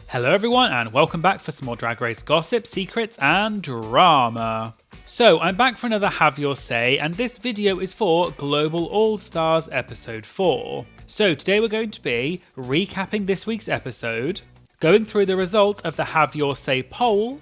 Hello everyone and welcome back for some more Drag Race gossip, secrets and drama. So I'm back for another Have Your Say and this video is for Global All Stars episode 4. So today we're going to be recapping this week's episode, going through the results of the Have Your Say poll,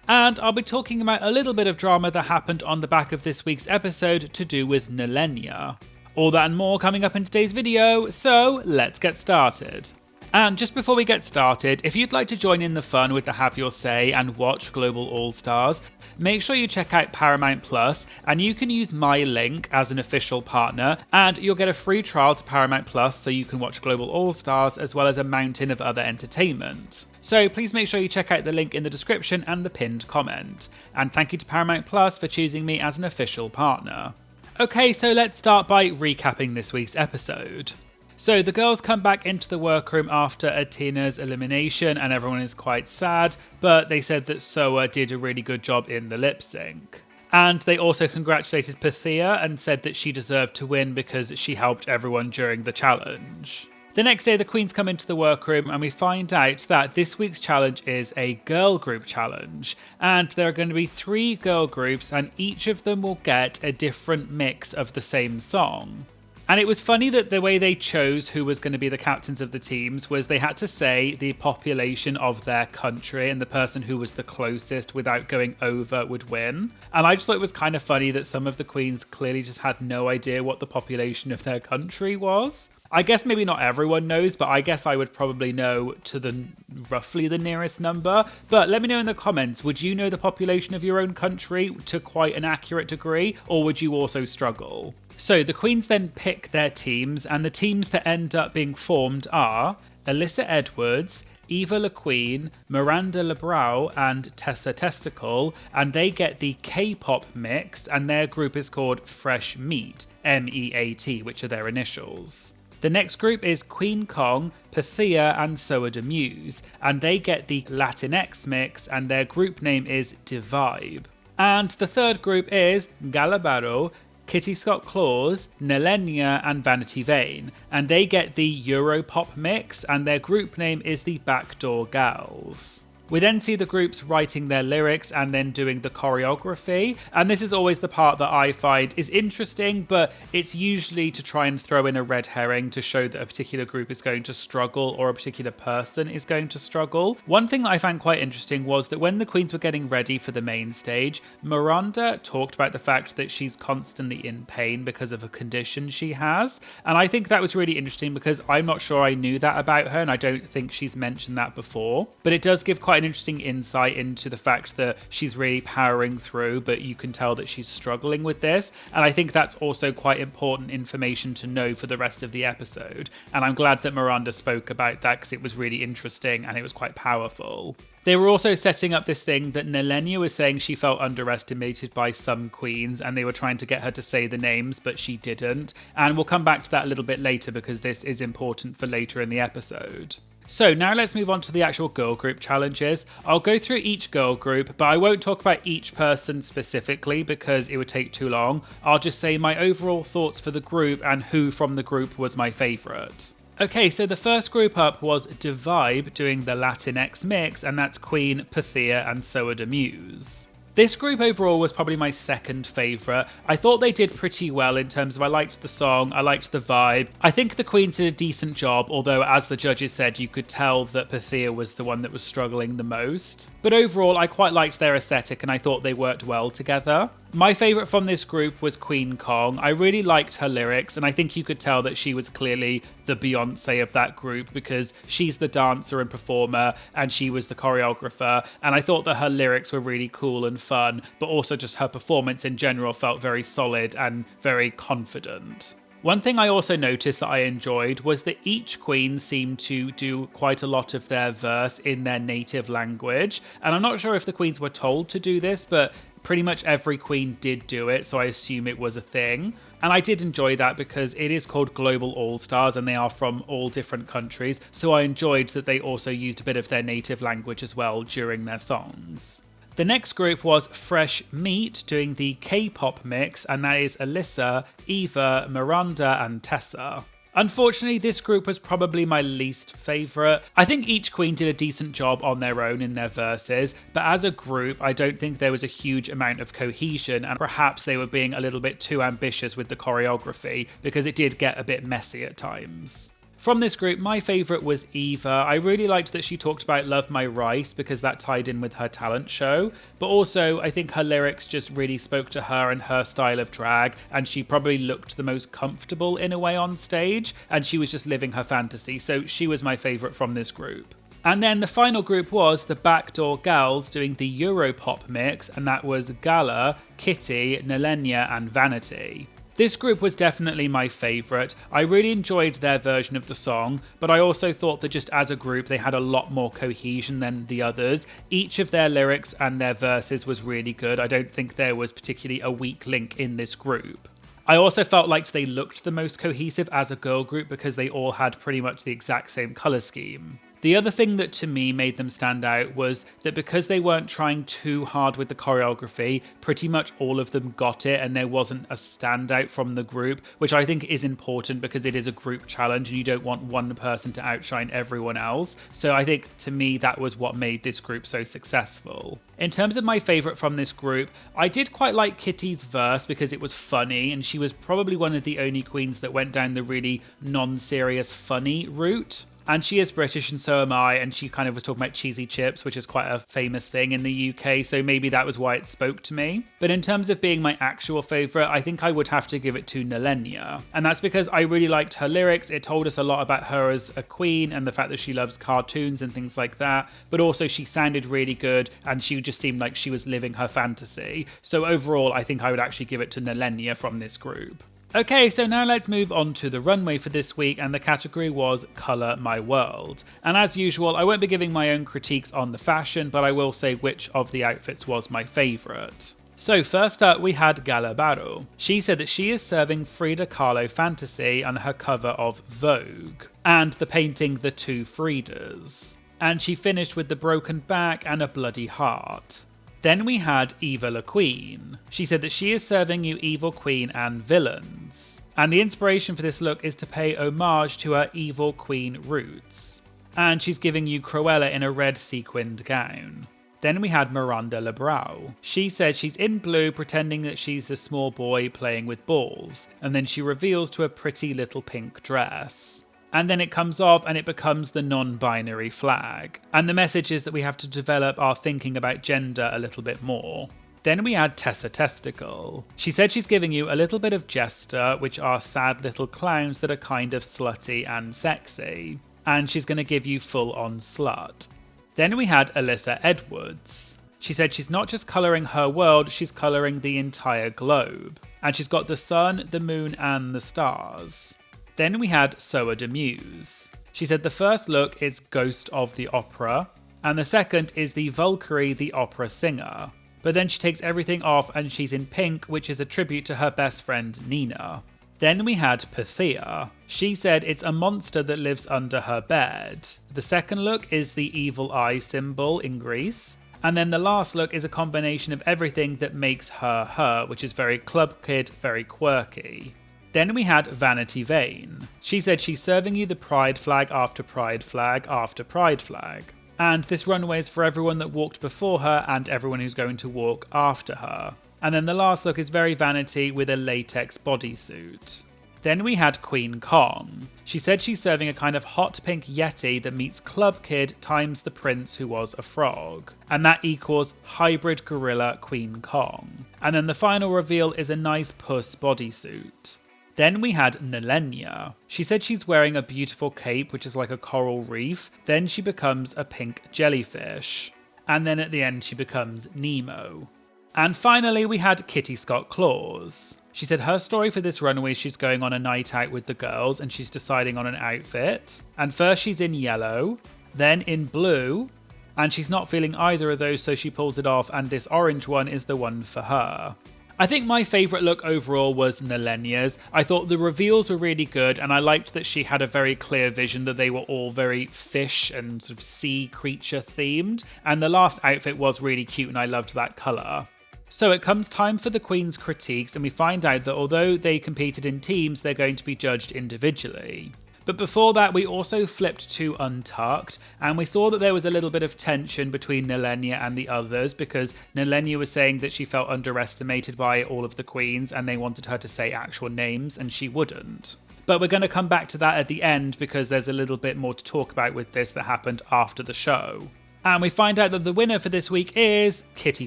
and I'll be talking about a little bit of drama that happened on the back of this week's episode to do with Nehellenia. All that and more coming up in today's video, so let's get started. And just before we get started, if you'd like to join in the fun with the Have Your Say and watch Global All Stars, make sure you check out Paramount Plus and you can use my link as an official partner and you'll get a free trial to Paramount Plus so you can watch Global All Stars as well as a mountain of other entertainment. So please make sure you check out the link in the description and the pinned comment. And thank you to Paramount Plus for choosing me as an official partner. Okay, so let's start by recapping this week's episode. So the girls come back into the workroom after Atina's elimination and everyone is quite sad, but they said that Soa did a really good job in the lip sync. And they also congratulated Pythia and said that she deserved to win because she helped everyone during the challenge. The next day the queens come into the workroom and we find out that this week's challenge is a girl group challenge. And there are going to be 3 girl groups and each of them will get a different mix of the same song. And it was funny that the way they chose who was going to be the captains of the teams was they had to say the population of their country and the person who was the closest without going over would win. And I just thought it was kind of funny that some of the queens clearly just had no idea what the population of their country was. I guess maybe not everyone knows, but I guess I would probably know to the roughly the nearest number. But let me know in the comments, would you know the population of your own country to quite an accurate degree, or would you also struggle? So the queens then pick their teams, and the teams that end up being formed are Alyssa Edwards, Eva LaQueen, Miranda LeBrow, and Tessa Testicle, and they get the K-pop mix, and their group is called Fresh Meat, M-E-A-T, which are their initials. The next group is Queen Kong, Pythia, and Soa Muse, and they get the Latinx mix, and their group name is Divibe. And the third group is Galabaro, Kitty Scott Claus, Nehellenia, and Vanity Vane, and they get the Europop mix, and their group name is the Backdoor Gals. We then see the groups writing their lyrics and then doing the choreography, and this is always the part that I find is interesting, but it's usually to try and throw in a red herring to show that a particular group is going to struggle or a particular person is going to struggle. One thing that I found quite interesting was that when the queens were getting ready for the main stage, Miranda talked about the fact that she's constantly in pain because of a condition she has, and I think that was really interesting because I'm not sure I knew that about her and I don't think she's mentioned that before, but it does give quite an interesting insight into the fact that she's really powering through, but you can tell that she's struggling with this, and I think that's also quite important information to know for the rest of the episode, and I'm glad that Miranda spoke about that because it was really interesting and it was quite powerful. They were also setting up this thing that Nehellenia was saying she felt underestimated by some queens and they were trying to get her to say the names, but she didn't. And we'll come back to that a little bit later because this is important for later in the episode. So now let's move on to the actual girl group challenges. I'll go through each girl group, but I won't talk about each person specifically because it would take too long. I'll just say my overall thoughts for the group and who from the group was my favourite. Okay, so the first group up was Divibe doing the Latinx mix, and that's Queen, Pythia, and Soa Muse. This group overall was probably my second favourite. I thought they did pretty well in terms of I liked the song, I liked the vibe. I think the queens did a decent job, although as the judges said, you could tell that Pythia was the one that was struggling the most. But overall, I quite liked their aesthetic and I thought they worked well together. My favourite from this group was Queen Kong. I really liked her lyrics and I think you could tell that she was clearly the Beyonce of that group because she's the dancer and performer and she was the choreographer, and I thought that her lyrics were really cool and fun, but also just her performance in general felt very solid and very confident. One thing I also noticed that I enjoyed was that each queen seemed to do quite a lot of their verse in their native language, and I'm not sure if the queens were told to do this, but pretty much every queen did do it, so I assume it was a thing. And I did enjoy that because it is called Global All Stars and they are from all different countries, so I enjoyed that they also used a bit of their native language as well during their songs. The next group was Fresh Meat doing the K-pop mix, and that is Alyssa, Eva, Miranda and Tessa. Unfortunately, this group was probably my least favourite. I think each queen did a decent job on their own in their verses, but as a group, I don't think there was a huge amount of cohesion, and perhaps they were being a little bit too ambitious with the choreography because it did get a bit messy at times. From this group, my favourite was Eva. I really liked that she talked about Love My Rice because that tied in with her talent show. But also, I think her lyrics just really spoke to her and her style of drag. And she probably looked the most comfortable in a way on stage. And she was just living her fantasy. So she was my favourite from this group. And then the final group was the Backdoor Gals doing the Europop mix. And that was Gala, Kitty, Nehellenia and Vanity. This group was definitely my favourite. I really enjoyed their version of the song, but I also thought that just as a group they had a lot more cohesion than the others. Each of their lyrics and their verses was really good. I don't think there was particularly a weak link in this group. I also felt like they looked the most cohesive as a girl group because they all had pretty much the exact same colour scheme. The other thing that to me made them stand out was that because they weren't trying too hard with the choreography, pretty much all of them got it and there wasn't a standout from the group, which I think is important because it is a group challenge and you don't want one person to outshine everyone else. So I think to me that was what made this group so successful. In terms of my favourite from this group, I did quite like Kitty's verse because it was funny and she was probably one of the only queens that went down the really non-serious funny route. And she is British and so am I, and she kind of was talking about cheesy chips, which is quite a famous thing in the UK, so maybe that was why it spoke to me. But in terms of being my actual favourite, I think I would have to give it to Nehellenia. And that's because I really liked her lyrics. It told us a lot about her as a queen and the fact that she loves cartoons and things like that, but also she sounded really good and she just seemed like she was living her fantasy. So overall, I think I would actually give it to Nehellenia from this group. Okay, so now let's move on to the runway for this week, and the category was Colour My World. And as usual, I won't be giving my own critiques on the fashion, but I will say which of the outfits was my favourite. So first up, we had Gala Barro. She said that she is serving Frida Kahlo fantasy on her cover of Vogue, and the painting The Two Fridas. And she finished with the broken back and a bloody heart. Then we had Eva La Queen. She said that she is serving you evil queen and villains. And the inspiration for this look is to pay homage to her evil queen roots. And she's giving you Cruella in a red sequined gown. Then we had Miranda Lebrau. She said she's in blue pretending that she's a small boy playing with balls. And then she reveals to a pretty little pink dress. And then it comes off and it becomes the non-binary flag. And the message is that we have to develop our thinking about gender a little bit more. Then we had Tessa Testicle. She said she's giving you a little bit of Jester, which are sad little clowns that are kind of slutty and sexy. And she's going to give you full-on slut. Then we had Alyssa Edwards. She said she's not just colouring her world, she's colouring the entire globe. And she's got the sun, the moon and the stars. Then we had Soa de Muse. She said the first look is Ghost of the Opera, and the second is the Valkyrie the Opera singer. But then she takes everything off and she's in pink, which is a tribute to her best friend Nina. Then we had Pythia. She said it's a monster that lives under her bed. The second look is the evil eye symbol in Greece. And then the last look is a combination of everything that makes her her, which is very club kid, very quirky. Then we had Vanity Vane. She said she's serving you the pride flag after pride flag after pride flag. And this runway is for everyone that walked before her and everyone who's going to walk after her. And then the last look is very vanity with a latex bodysuit. Then we had Queen Kong. She said she's serving a kind of hot pink yeti that meets Club Kid times the prince who was a frog. And that equals hybrid gorilla Queen Kong. And then the final reveal is a nice puss bodysuit. Then we had Nehellenia. She said she's wearing a beautiful cape, which is like a coral reef. Then she becomes a pink jellyfish. And then at the end, she becomes Nemo. And finally, we had Kitty Scott Claus. She said her story for this runway is she's going on a night out with the girls and she's deciding on an outfit. And first she's in yellow, then in blue, and she's not feeling either of those, so she pulls it off, and this orange one is the one for her. I think my favourite look overall was Nehellenia's. I thought the reveals were really good and I liked that she had a very clear vision that they were all very fish and sort of sea creature themed, and the last outfit was really cute and I loved that colour. So it comes time for the Queen's critiques, and we find out that although they competed in teams, they're going to be judged individually. But before that, we also flipped to Untucked, and we saw that there was a little bit of tension between Nehellenia and the others, because Nehellenia was saying that she felt underestimated by all of the queens, and they wanted her to say actual names, and she wouldn't. But we're going to come back to that at the end, because there's a little bit more to talk about with this that happened after the show. And we find out that the winner for this week is Kitty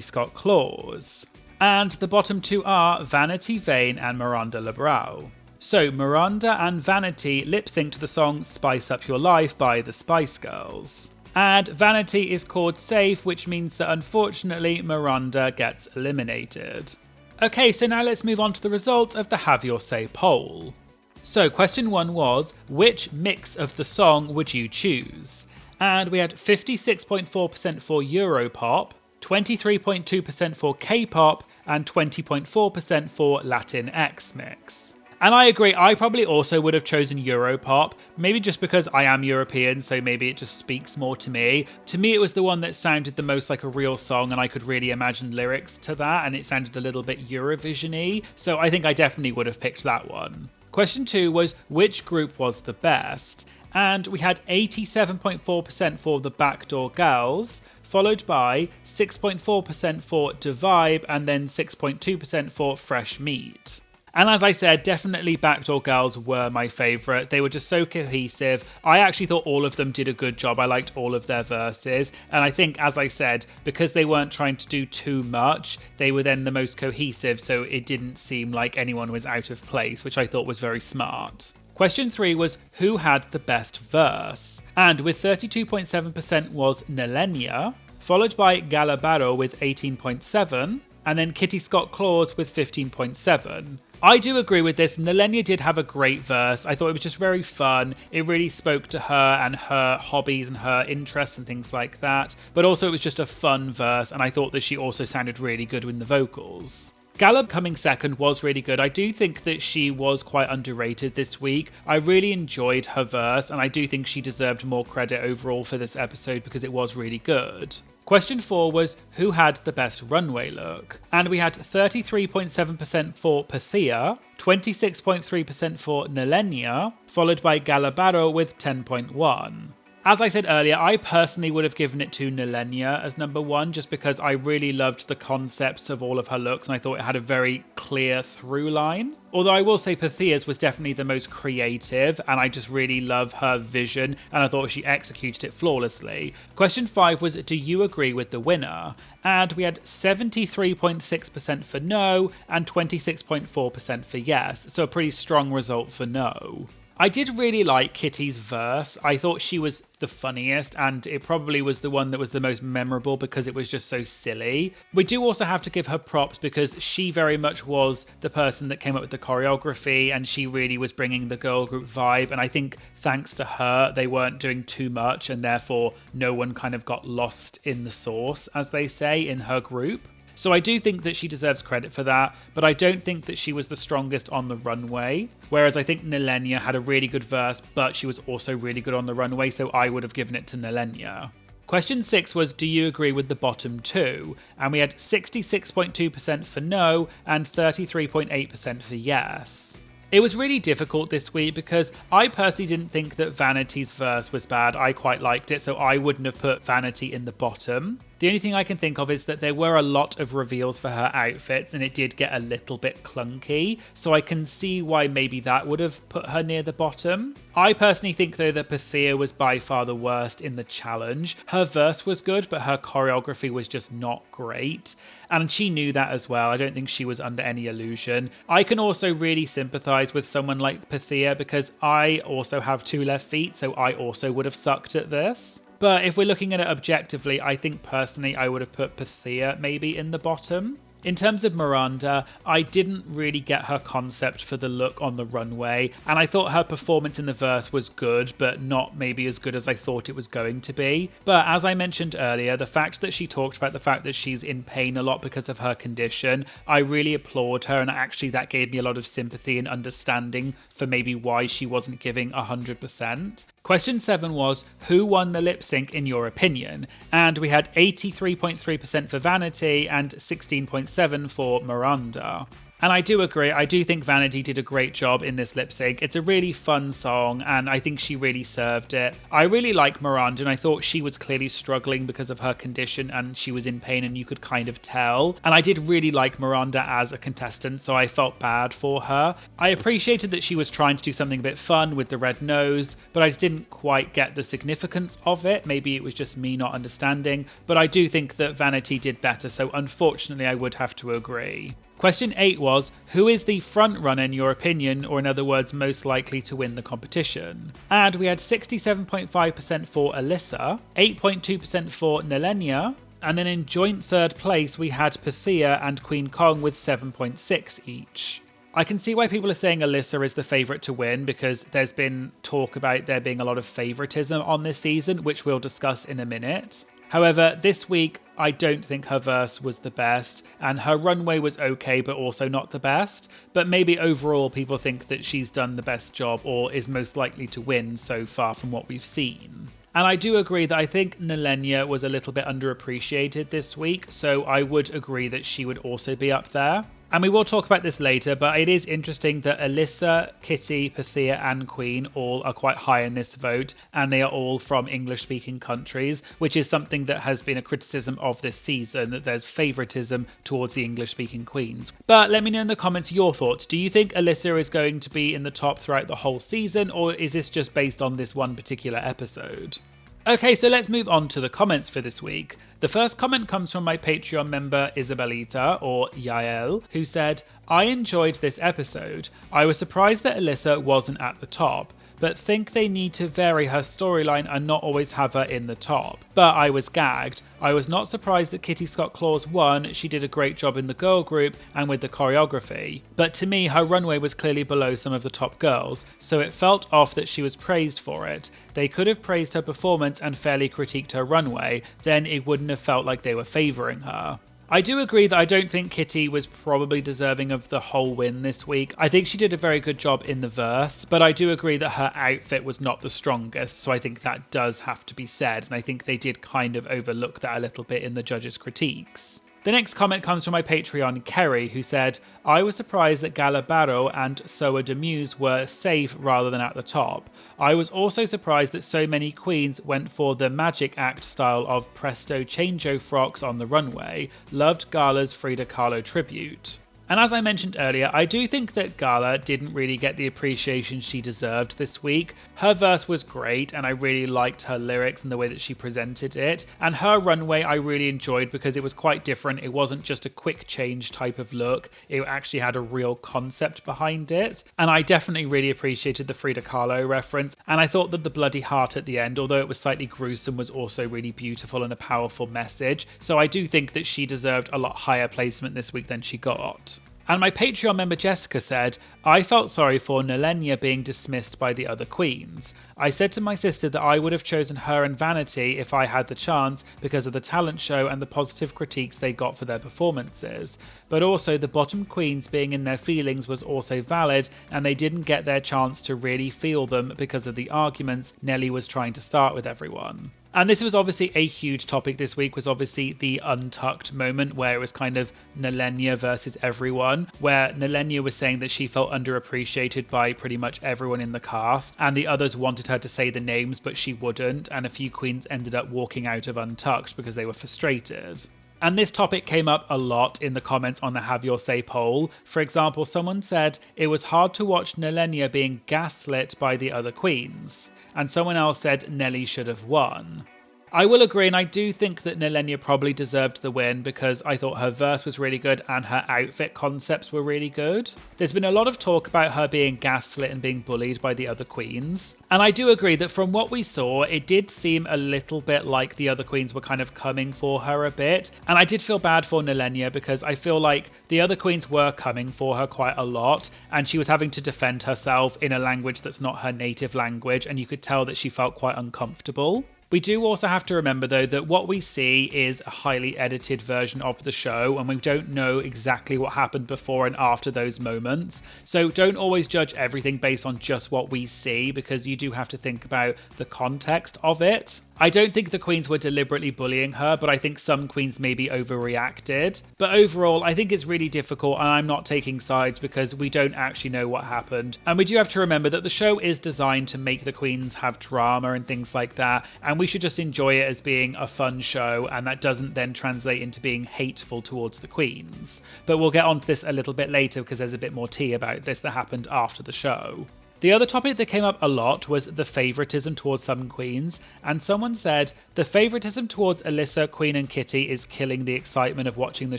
Scott-Claus. And the bottom two are Vanity Vane and Miranda Lebrau. So Miranda and Vanity lip-sync to the song Spice Up Your Life by the Spice Girls. And Vanity is called safe, which means that unfortunately Miranda gets eliminated. Okay, so now let's move on to the results of the Have Your Say poll. So question 1 was, which mix of the song would you choose? And we had 56.4% for Europop, 23.2% for K-pop, and 20.4% for Latinx mix. And I agree, I probably also would have chosen Europop, maybe just because I am European, so maybe it just speaks more to me. To me, it was the one that sounded the most like a real song, and I could really imagine lyrics to that, and it sounded a little bit Eurovision-y, so I think I definitely would have picked that one. Question 2 was, which group was the best? And we had 87.4% for the Backdoor Girls, followed by 6.4% for Divibe, and then 6.2% for Fresh Meat. And as I said, definitely Backdoor Girls were my favourite. They were just so cohesive. I actually thought all of them did a good job. I liked all of their verses. And I think, as I said, because they weren't trying to do too much, they were then the most cohesive, so it didn't seem like anyone was out of place, which I thought was very smart. Question 3 was, who had the best verse? And with 32.7% was Nehellenia, followed by Galabaro with 18.7%, and then Kitty Scott-Claus with 15.7%. I do agree with this. Nehellenia did have a great verse. I thought it was just very fun. It really spoke to her and her hobbies and her interests and things like that. But also it was just a fun verse, and I thought that she also sounded really good with the vocals. Gallup coming second was really good. I do think that she was quite underrated this week. I really enjoyed her verse, and I do think she deserved more credit overall for this episode because it was really good. Question 4 was, who had the best runway look? And we had 33.7% for Pythia, 26.3% for Nehellenia, followed by Galabaro with 10.1%. As I said earlier, I personally would have given it to Nehellenia as number 1 just because I really loved the concepts of all of her looks and I thought it had a very clear through line. Although I will say Pythia's was definitely the most creative and I just really love her vision and I thought she executed it flawlessly. Question 5 was, do you agree with the winner? And we had 73.6% for no and 26.4% for yes, so a pretty strong result for no. I did really like Kitty's verse. I thought she was the funniest and it probably was the one that was the most memorable because it was just so silly. We do also have to give her props because she very much was the person that came up with the choreography and she really was bringing the girl group vibe, and I think thanks to her they weren't doing too much and therefore no one kind of got lost in the sauce, as they say, in her group. So I do think that she deserves credit for that, but I don't think that she was the strongest on the runway. Whereas I think Nehellenia had a really good verse, but she was also really good on the runway, so I would have given it to Nehellenia. Question 6 was, do you agree with the bottom 2? And we had 66.2% for no and 33.8% for yes. It was really difficult this week because I personally didn't think that Vanity's verse was bad. I quite liked it, so I wouldn't have put Vanity in the bottom. The only thing I can think of is that there were a lot of reveals for her outfits and it did get a little bit clunky, so I can see why maybe that would have put her near the bottom. I personally think though that Pythia was by far the worst in the challenge. Her verse was good, but her choreography was just not great. And she knew that as well. I don't think she was under any illusion. I can also really sympathise with someone like Pythia because I also have 2 left feet, so I also would have sucked at this. But if we're looking at it objectively, I think personally I would have put Pythia maybe in the bottom. In terms of Miranda, I didn't really get her concept for the look on the runway, and I thought her performance in the verse was good, but not maybe as good as I thought it was going to be. But as I mentioned earlier, the fact that she talked about the fact that she's in pain a lot because of her condition, I really applaud her, and actually that gave me a lot of sympathy and understanding for maybe why she wasn't giving 100%. Question 7 was, who won the lip sync in your opinion? And we had 83.3% for Vanity and 16.7% for Miranda. And I do agree, I do think Vanity did a great job in this lip sync. It's a really fun song and I think she really served it. I really like Miranda and I thought she was clearly struggling because of her condition and she was in pain and you could kind of tell. And I did really like Miranda as a contestant, so I felt bad for her. I appreciated that she was trying to do something a bit fun with the red nose, but I just didn't quite get the significance of it. Maybe it was just me not understanding, but I do think that Vanity did better, so unfortunately I would have to agree. Question 8 was, who is the front runner in your opinion, or in other words, most likely to win the competition? And we had 67.5% for Alyssa, 8.2% for Nehellenia, and then in joint third place we had Pythia and Queen Kong with 7.6 each. I can see why people are saying Alyssa is the favourite to win because there's been talk about there being a lot of favouritism on this season, which we'll discuss in a minute. However, this week, I don't think her verse was the best, and her runway was okay, but also not the best. But maybe overall, people think that she's done the best job or is most likely to win so far from what we've seen. And I do agree that I think Nehellenia was a little bit underappreciated this week, so I would agree that she would also be up there. And we will talk about this later, but it is interesting that Alyssa, Kitty, Pythia and Queen all are quite high in this vote, and they are all from English-speaking countries, which is something that has been a criticism of this season, that there's favouritism towards the English-speaking queens. But let me know in the comments your thoughts. Do you think Alyssa is going to be in the top throughout the whole season, or is this just based on this one particular episode? Okay, so let's move on to the comments for this week. The first comment comes from my Patreon member Isabelita, or Yael, who said, I enjoyed this episode. I was surprised that Alyssa wasn't at the top, but think they need to vary her storyline and not always have her in the top. But I was gagged. I was not surprised that Kitty Scott Claus won. She did a great job in the girl group and with the choreography. But to me, her runway was clearly below some of the top girls, so it felt off that she was praised for it. They could have praised her performance and fairly critiqued her runway, then it wouldn't have felt like they were favouring her. I do agree that I don't think Kitty was probably deserving of the whole win this week. I think she did a very good job in the verse, but I do agree that her outfit was not the strongest, so I think that does have to be said, and I think they did kind of overlook that a little bit in the judges' critiques. The next comment comes from my Patreon, Kerry, who said, I was surprised that Gala Barrow and Soa de Muse were safe rather than at the top. I was also surprised that so many queens went for the magic act style of presto changeo frocks on the runway. Loved Gala's Frida Kahlo tribute. And as I mentioned earlier, I do think that Gala didn't really get the appreciation she deserved this week. Her verse was great and I really liked her lyrics and the way that she presented it. And her runway I really enjoyed because it was quite different. It wasn't just a quick change type of look. It actually had a real concept behind it. And I definitely really appreciated the Frida Kahlo reference. And I thought that the bloody heart at the end, although it was slightly gruesome, was also really beautiful and a powerful message. So I do think that she deserved a lot higher placement this week than she got. And my Patreon member Jessica said, I felt sorry for Nehellenia being dismissed by the other queens. I said to my sister that I would have chosen her and Vanity if I had the chance because of the talent show and the positive critiques they got for their performances. But also the bottom queens being in their feelings was also valid and they didn't get their chance to really feel them because of the arguments Nelly was trying to start with everyone. And this was obviously a huge topic this week, was obviously the untucked moment where it was kind of Nehellenia versus everyone, where Nehellenia was saying that she felt underappreciated by pretty much everyone in the cast, and the others wanted her to say the names, but she wouldn't, and a few queens ended up walking out of Untucked because they were frustrated. And this topic came up a lot in the comments on the Have Your Say poll. For example, someone said it was hard to watch Nehellenia being gaslit by the other queens. And someone else said Nelly should have won. I will agree, and I do think that Nehellenia probably deserved the win because I thought her verse was really good and her outfit concepts were really good. There's been a lot of talk about her being gaslit and being bullied by the other queens. And I do agree that from what we saw, it did seem a little bit like the other queens were kind of coming for her a bit. And I did feel bad for Nehellenia because I feel like the other queens were coming for her quite a lot and she was having to defend herself in a language that's not her native language, and you could tell that she felt quite uncomfortable. We do also have to remember, though, that what we see is a highly edited version of the show, and we don't know exactly what happened before and after those moments. So don't always judge everything based on just what we see, because you do have to think about the context of it. I don't think the queens were deliberately bullying her, but I think some queens maybe overreacted. But overall, I think it's really difficult, and I'm not taking sides because we don't actually know what happened. And we do have to remember that the show is designed to make the queens have drama and things like that, and we should just enjoy it as being a fun show, and that doesn't then translate into being hateful towards the queens. But we'll get onto this a little bit later because there's a bit more tea about this that happened after the show. The other topic that came up a lot was the favouritism towards some queens, and someone said, the favouritism towards Alyssa, Queen and Kitty is killing the excitement of watching the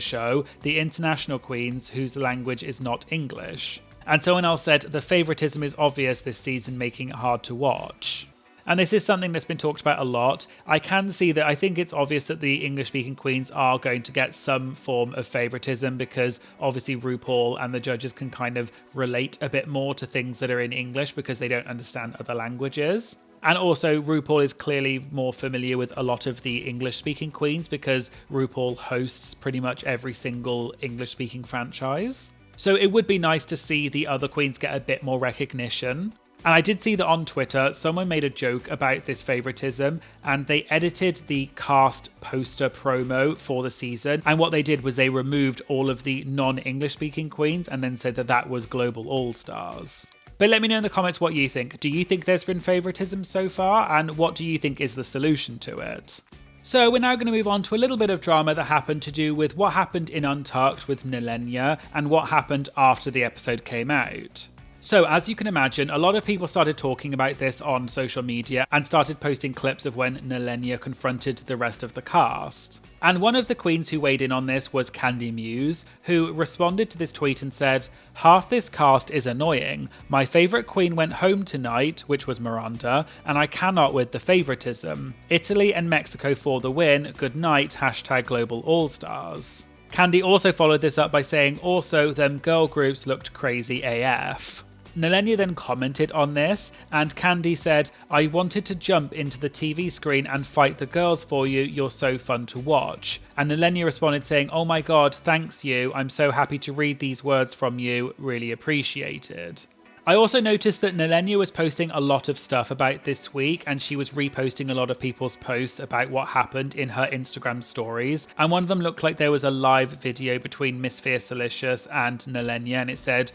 show, the international queens whose language is not English. And someone else said, the favouritism is obvious this season, making it hard to watch. And this is something that's been talked about a lot. I can see that I think it's obvious that the English-speaking queens are going to get some form of favouritism because obviously RuPaul and the judges can kind of relate a bit more to things that are in English because they don't understand other languages. And also RuPaul is clearly more familiar with a lot of the English-speaking queens because RuPaul hosts pretty much every single English-speaking franchise. So it would be nice to see the other queens get a bit more recognition. And I did see that on Twitter, someone made a joke about this favouritism and they edited the cast poster promo for the season. And what they did was they removed all of the non-English speaking queens and then said that that was Global All-Stars. But let me know in the comments what you think. Do you think there's been favouritism so far? And what do you think is the solution to it? So we're now going to move on to a little bit of drama that happened to do with what happened in Untucked with Nehellenia and what happened after the episode came out. So as you can imagine, a lot of people started talking about this on social media and started posting clips of when Nehellenia confronted the rest of the cast. And one of the queens who weighed in on this was Kandy Muse, who responded to this tweet and said, "Half this cast is annoying. My favourite queen went home tonight," which was Miranda, "and I cannot with the favouritism. Italy and Mexico for the win. Good night, #Global All-Stars." Kandy also followed this up by saying, "Also, them girl groups looked crazy AF." Nehellenia then commented on this, and Kandy said, "I wanted to jump into the TV screen and fight the girls for you, you're so fun to watch." And Nehellenia responded saying, "Oh my god, thanks you, I'm so happy to read these words from you, really appreciated." I also noticed that Nehellenia was posting a lot of stuff about this week and she was reposting a lot of people's posts about what happened in her Instagram stories, and one of them looked like there was a live video between Miss Fiercelicious and Nehellenia and it said,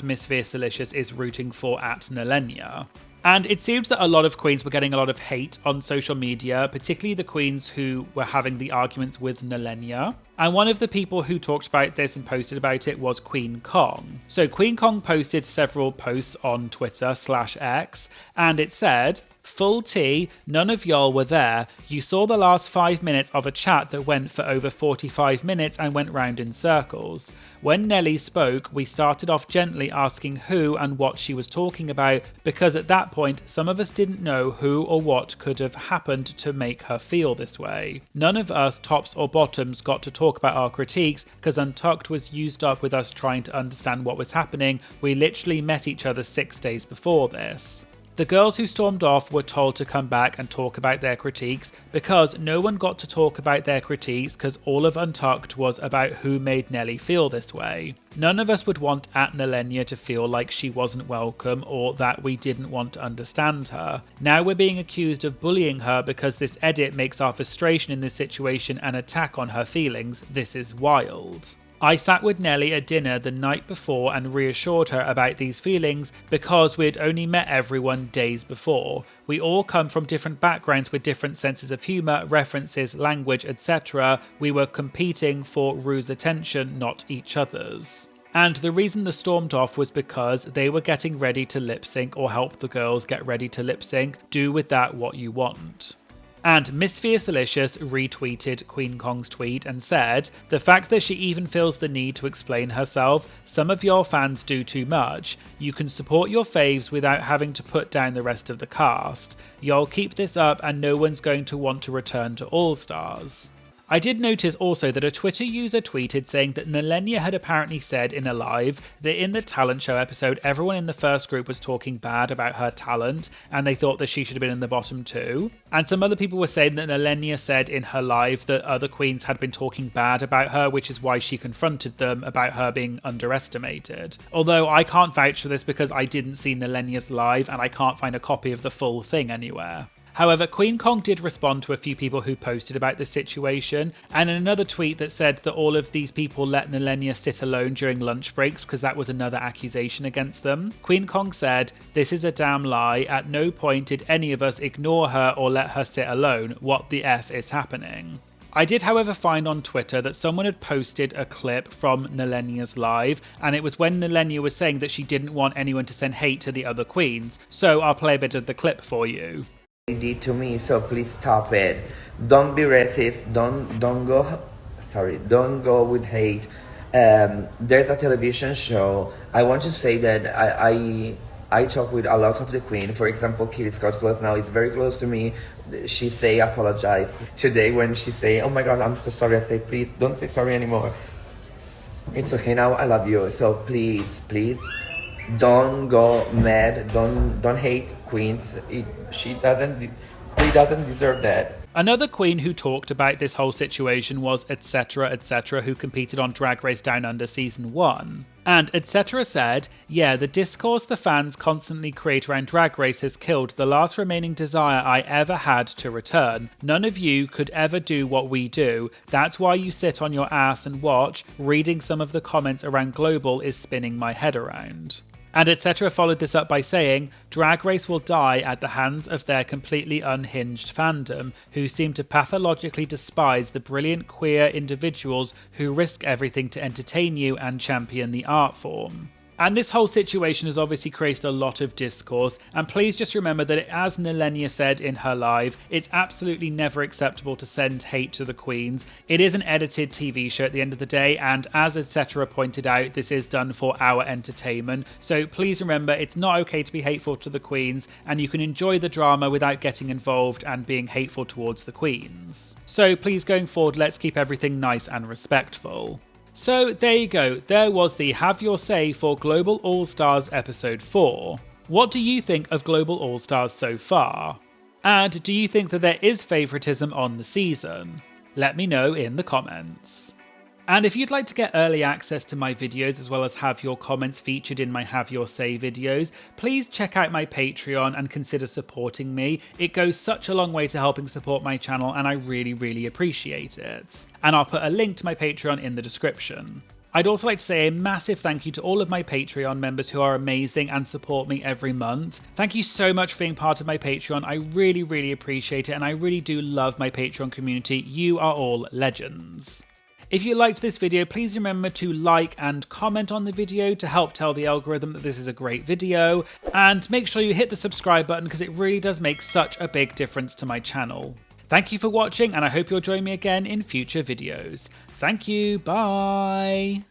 "Miss Fiercelicious is rooting for @Nehellenia." And it seems that a lot of queens were getting a lot of hate on social media, particularly the queens who were having the arguments with Nehellenia. And one of the people who talked about this and posted about it was Queen Kong. So Queen Kong posted several posts on Twitter/X, and it said, "Full tea, none of y'all were there. You saw the last 5 minutes of a chat that went for over 45 minutes and went round in circles. When Nelly spoke, we started off gently asking who and what she was talking about, because at that point, some of us didn't know who or what could have happened to make her feel this way. None of us, tops or bottoms, got to talk about our critiques, because Untucked was used up with us trying to understand what was happening. We literally met each other 6 days before this." The girls who stormed off were told to come back and talk about their critiques because no one got to talk about their critiques because all of Untucked was about who made Nelly feel this way. None of us would want @Nehellenia to feel like she wasn't welcome or that we didn't want to understand her. Now we're being accused of bullying her because this edit makes our frustration in this situation an attack on her feelings. This is wild. I sat with Nelly at dinner the night before and reassured her about these feelings because we had only met everyone days before. We all come from different backgrounds with different senses of humour, references, language, etc. We were competing for Ru's attention, not each other's. And the reason they stormed off was because they were getting ready to lip sync or help the girls get ready to lip sync. Do with that what you want. And Miss Fiercelicious retweeted Queen Kong's tweet and said, "The fact that she even feels the need to explain herself, some of your fans do too much. You can support your faves without having to put down the rest of the cast. Y'all keep this up and no one's going to want to return to All Stars." I did notice also that a Twitter user tweeted saying that Nehellenia had apparently said in a live that in the talent show episode, everyone in the first group was talking bad about her talent and they thought that she should have been in the bottom two. And some other people were saying that Nehellenia said in her live that other queens had been talking bad about her, which is why she confronted them about her being underestimated. Although I can't vouch for this because I didn't see Nehellenia's live and I can't find a copy of the full thing anywhere. However, Queen Kong did respond to a few people who posted about this situation, and in another tweet that said that all of these people let Nehellenia sit alone during lunch breaks because that was another accusation against them. Queen Kong said, "This is a damn lie. At no point did any of us ignore her or let her sit alone. What the F is happening?" I did, however, find on Twitter that someone had posted a clip from Nehellenia's live, and it was when Nehellenia was saying that she didn't want anyone to send hate to the other queens, so I'll play a bit of the clip for you. They did to me, so please stop it. Don't be racist. Don't go with hate. There's a television show. I want to say that I talk with a lot of the queen. For example, Kitty Scott Close now is very close to me. She say apologize today when she say, "Oh my God, I'm so sorry." I say, "Please don't say sorry anymore. It's okay now. I love you. So please." Don't go mad. Don't hate queens. He doesn't deserve that. Another queen who talked about this whole situation was Ep4, who competed on Drag Race Down Under Season 1. And Ep4 said, "Yeah, the discourse the fans constantly create around Drag Race has killed the last remaining desire I ever had to return. None of you could ever do what we do. That's why you sit on your ass and watch. Reading some of the comments around Global is spinning my head around." And Ep4 followed this up by saying, "Drag Race will die at the hands of their completely unhinged fandom, who seem to pathologically despise the brilliant queer individuals who risk everything to entertain you and champion the art form." And this whole situation has obviously created a lot of discourse, and please just remember that as Nehellenia said in her live, it's absolutely never acceptable to send hate to the queens. It is an edited TV show at the end of the day, and as Ep4 pointed out, this is done for our entertainment, so please remember it's not okay to be hateful to the queens, and you can enjoy the drama without getting involved and being hateful towards the queens. So please, going forward, let's keep everything nice and respectful. So there you go, there was the Have Your Say for Global All Stars Episode 4. What do you think of Global All Stars so far? And do you think that there is favouritism on the season? Let me know in the comments. And if you'd like to get early access to my videos as well as have your comments featured in my Have Your Say videos, please check out my Patreon and consider supporting me. It goes such a long way to helping support my channel and I really appreciate it. And I'll put a link to my Patreon in the description. I'd also like to say a massive thank you to all of my Patreon members who are amazing and support me every month. Thank you so much for being part of my Patreon. I really appreciate it and I really do love my Patreon community. You are all legends. If you liked this video, please remember to like and comment on the video to help tell the algorithm that this is a great video, and make sure you hit the subscribe button because it really does make such a big difference to my channel. Thank you for watching, and I hope you'll join me again in future videos. Thank you, bye!